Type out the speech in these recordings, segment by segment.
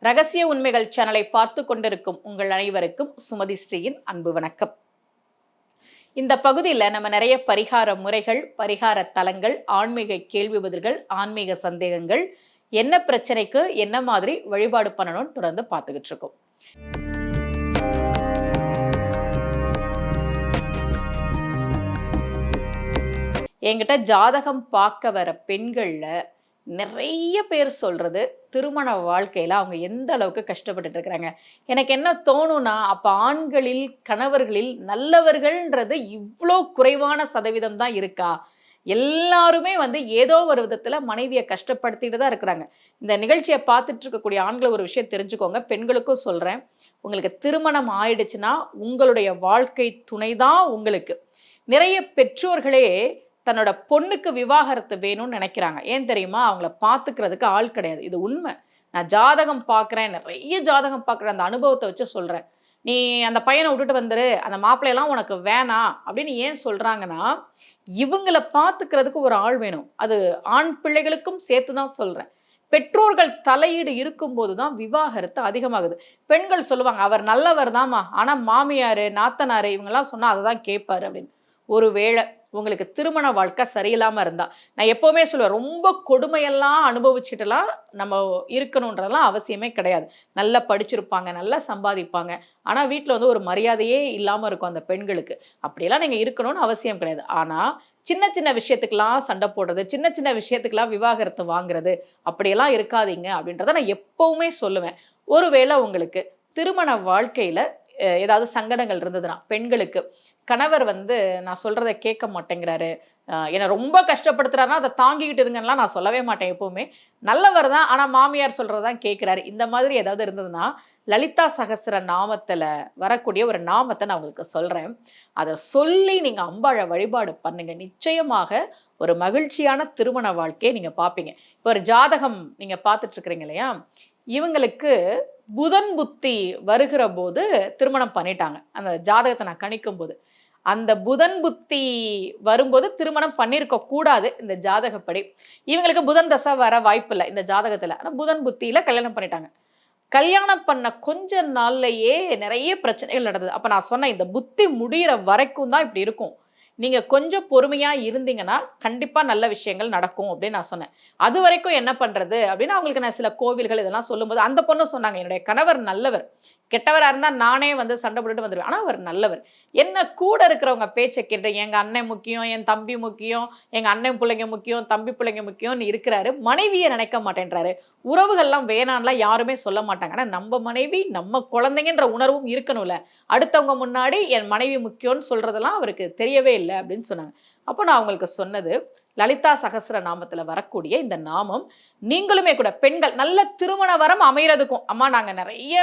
ரகசிய உண்மைகள் சேனலை பார்த்து கொண்டிருக்கும் உங்கள் அனைவருக்கும் சுமதி ஸ்ரீயின் அன்பு வணக்கம். இந்த பகுதியில் நம்ம நிறைய பரிகார முறைகள், பரிகார தலங்கள், ஆன்மீக கேள்வி பதில்கள், ஆன்மீக சந்தேகங்கள், என்ன பிரச்சனைக்கு என்ன மாதிரி வழிபாடு பண்ணணும்னு தொடர்ந்து பார்த்துக்கிட்டு இருக்கோம். என்கிட்ட ஜாதகம் பார்க்க வர பெண்கள்ல நிறைய பேர் சொல்றது திருமண வாழ்க்கையில அவங்க எந்த அளவுக்கு கஷ்டப்பட்டுட்டு இருக்கிறாங்க. எனக்கு என்ன தோணும்னா, அப்ப ஆண்களில் கணவர்களில் நல்லவர்கள்ன்றது இவ்வளோ குறைவான சதவீதம் தான் இருக்கா? எல்லாருமே ஏதோ ஒரு விதத்துல மனைவியை கஷ்டப்படுத்திட்டு தான் இருக்கிறாங்க. இந்த நிகழ்ச்சியை பார்த்துட்டு இருக்கக்கூடிய ஆண்கள் ஒரு விஷயம் தெரிஞ்சுக்கோங்க, பெண்களுக்கும் சொல்றேன். உங்களுக்கு திருமணம் ஆயிடுச்சுன்னா உங்களுடைய வாழ்க்கை துணை தான் உங்களுக்கு. நிறைய பெற்றோர்களே தன்னோட பொண்ணுக்கு விவாகரத்து வேணும்னு நினைக்கிறாங்க. ஏன் தெரியுமா? அவங்கள பார்த்துக்கிறதுக்கு ஆள் கிடையாது. இது உண்மை. நான் ஜாதகம் பார்க்குறேன், நிறைய ஜாதகம் பார்க்குறேன், அந்த அனுபவத்தை வச்சு சொல்கிறேன். நீ அந்த பையனை விட்டுட்டு வந்துரு, அந்த மாப்பிள்ளையெல்லாம் உனக்கு வேணாம் அப்படின்னு ஏன் சொல்கிறாங்கன்னா, இவங்கள பார்த்துக்கிறதுக்கு ஒரு ஆள் வேணும். அது ஆண் பிள்ளைகளுக்கும் சேர்த்து தான் சொல்கிறேன். பெற்றோர்கள் தலையீடு இருக்கும்போது தான் விவாகரத்து அதிகமாகுது. பெண்கள் சொல்லுவாங்க, அவர் நல்லவர் தாம்மா, ஆனால் மாமியார் நாத்தனார் இவங்கெல்லாம் சொன்னால் அதை தான் கேட்பார் அப்படின்னு. ஒருவேளை உங்களுக்கு திருமண வாழ்க்கை சரியில்லாமல் இருந்தால், நான் எப்போவுமே சொல்லுவேன், ரொம்ப கொடுமையெல்லாம் அனுபவிச்சுட்டுலாம் நம்ம இருக்கணுன்றதெல்லாம் அவசியமே கிடையாது. நல்லா படிச்சிருப்பாங்க, நல்லா சம்பாதிப்பாங்க, ஆனால் வீட்டில் ஒரு மரியாதையே இல்லாமல் இருக்கும் அந்த பெண்களுக்கு. அப்படியெல்லாம் நீங்கள் இருக்கணும்னு அவசியம் கிடையாது. ஆனால் சின்ன சின்ன விஷயத்துக்கெல்லாம் சண்டை போடுறது, சின்ன சின்ன விஷயத்துக்கெல்லாம் விவாகரத்து வாங்குறது, அப்படியெல்லாம் இருக்காதீங்க அப்படின்றத நான் எப்போவுமே சொல்லுவேன். ஒருவேளை உங்களுக்கு திருமண வாழ்க்கையில் ஏதாவது சங்கடங்கள் இருந்ததுன்னா, பெண்களுக்கு கணவர் நான் சொல்றதை கேட்க மாட்டேங்கிறாரு, என்னை ரொம்ப கஷ்டப்படுத்துறாருன்னா அதை தாங்கிக்கிட்டு இருங்கலாம் நான் சொல்லவே மாட்டேன். எப்பவுமே நல்லவர் தான், ஆனால் மாமியார் சொல்றதான் கேட்கிறாரு. இந்த மாதிரி ஏதாவது இருந்ததுன்னா, லலிதா சகஸ்ர நாமத்தில் வரக்கூடிய ஒரு நாமத்தை நான் உங்களுக்கு சொல்றேன். அதை சொல்லி நீங்க அம்பாளை வழிபாடு பண்ணுங்க. நிச்சயமாக ஒரு மகிழ்ச்சியான திருமண வாழ்க்கையை நீங்க பார்ப்பீங்க. இப்போ ஒரு ஜாதகம் நீங்க பார்த்துட்டு இருக்கிறீங்க இல்லையா, இவங்களுக்கு புதன் புத்தி வருகிற போது திருமணம் பண்ணிட்டாங்க. அந்த ஜாதகத்தை நான் கணிக்கும் போது, அந்த புதன் புத்தி வரும்போது திருமணம் பண்ணியிருக்க கூடாது இந்த ஜாதகப்படி. இவங்களுக்கு புதன் தசை வர வாய்ப்பு இல்லை இந்த ஜாதகத்தில். ஆனால் புதன் புத்தியில் கல்யாணம் பண்ணிட்டாங்க. கல்யாணம் பண்ண கொஞ்ச நாள்லயே நிறைய பிரச்சனைகள் நடந்தது. அப்போ நான் சொன்னேன், இந்த புத்தி முடிகிற வரைக்கும் தான் இப்படி இருக்கும், நீங்கள் கொஞ்சம் பொறுமையாக இருந்தீங்கன்னா கண்டிப்பாக நல்ல விஷயங்கள் நடக்கும் அப்படின்னு நான் சொன்னேன். அது வரைக்கும் என்ன பண்ணுறது அப்படின்னு அவங்களுக்கு நான் சில கோவில்கள் இதெல்லாம் சொல்லும்போது அந்த பொண்ணு சொன்னாங்க, என்னுடைய கணவர் நல்லவர், கெட்டவராக இருந்தால் நானே சண்டை போட்டுட்டு வந்துடுவேன், ஆனால் அவர் நல்லவர். என்ன கூட இருக்கிறவங்க பேச்சை கேட்டு எங்கள் அண்ணன் முக்கியம், என் தம்பி முக்கியம், எங்கள் அண்ணன் பிள்ளைங்க முக்கியம், தம்பி பிள்ளைங்க முக்கியம்னு இருக்கிறாரு. மனைவியை நினைக்க மாட்டேன்றாரு. உறவுகள்லாம் வேணான்லாம் யாருமே சொல்ல மாட்டாங்க. ஆனால் நம்ம மனைவி நம்ம குழந்தைங்கன்ற உணர்வும் இருக்கணும்ல. அடுத்தவங்க முன்னாடி என் மனைவி முக்கியம்னு சொல்றதெல்லாம் அவருக்கு தெரியவே இல்லை அப்படின்னு சொன்னாங்க. அப்போ நான் அவங்களுக்கு சொன்னது, லலிதா சகஸ்ர நாமத்தில் வரக்கூடிய இந்த நாமம் நீங்களுமே கூட பெண்கள் நல்ல திருமண வரம் அமைகிறதுக்கும், அம்மா நாங்கள் நிறைய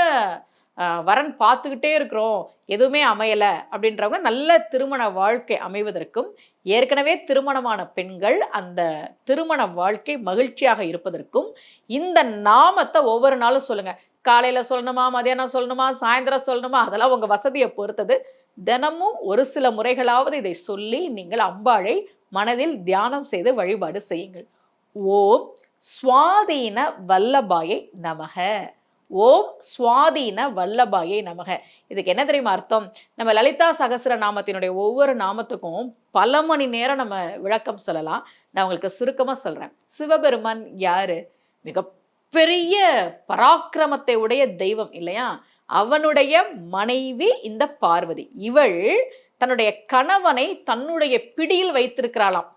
வரன் பார்த்துக்கிட்டே இருக்கிறோம், எதுவுமே அமையலை அப்படின்றவங்க நல்ல திருமண வாழ்க்கை அமைவதற்கும், ஏற்கனவே திருமணமான பெண்கள் அந்த திருமண வாழ்க்கை மகிழ்ச்சியாக இருப்பதற்கும் இந்த நாமத்தை ஒவ்வொரு நாளும் சொல்லுங்க. காலையில் சொல்லணுமா, மதியானம் சொல்லணுமா, சாயந்தரம் சொல்லணுமா, அதெல்லாம் உங்கள் வசதியை பொறுத்தது. தினமும் ஒரு சில முறைகளாவது இதை சொல்லி நீங்கள் அம்பாளை மனதில் தியானம் செய்து வழிபாடு செய்யுங்கள். ஓம் சுவாதீன வல்லபாயை நமக. ஓம் சுவாதீன வல்லபாயை நமக. இதுக்கு என்ன தெரியுமா அர்த்தம்? நம்ம லலிதா சகஸ்ர நாமத்தினுடைய ஒவ்வொரு நாமத்துக்கும் பல மணி நேரம் நம்ம விளக்கம் சொல்லலாம். நான் உங்களுக்கு சுருக்கமாக சொல்கிறேன். சிவபெருமான் யாரு? மிகப்பெரிய பராக்கிரமத்தை உடைய தெய்வம் இல்லையா? அவனுடைய மனைவி இந்த பார்வதி. இவள் தன்னுடைய கணவனை தன்னுடைய பிடியில் வைத்திருக்கிறாளாம்.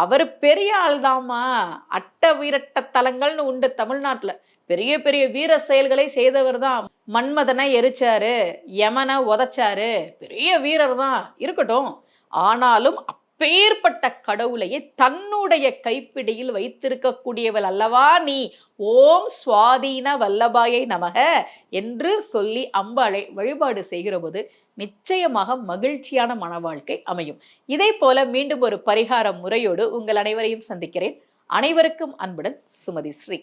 அவர் பெரிய ஆள்தாமா. அட்ட வீரட்ட தலங்கள்னு உண்டு தமிழ்நாட்டில். பெரிய பெரிய வீர செயல்களை செய்தவர் தான். மன்மதனை எரிச்சாரு, யமனை உதைச்சாரு, பெரிய வீரர் தான் இருக்கட்டும். ஆனாலும் அப்பேற்பட்ட கடவுளையே தன்னுடைய கைப்பிடியில் வைத்திருக்கக்கூடியவள் அல்லவா நீ. ஓம் சுவாதீன வல்லபாயை நமக என்று சொல்லி அம்பாளை வழிபாடு செய்கிற போது நிச்சயமாக மகிழ்ச்சியான மன வாழ்க்கை அமையும். இதே போல மீண்டும் ஒரு பரிகார முறையோடு உங்கள் அனைவரையும் சந்திக்கிறேன். அனைவருக்கும் அன்புடன் சுமதி ஸ்ரீ.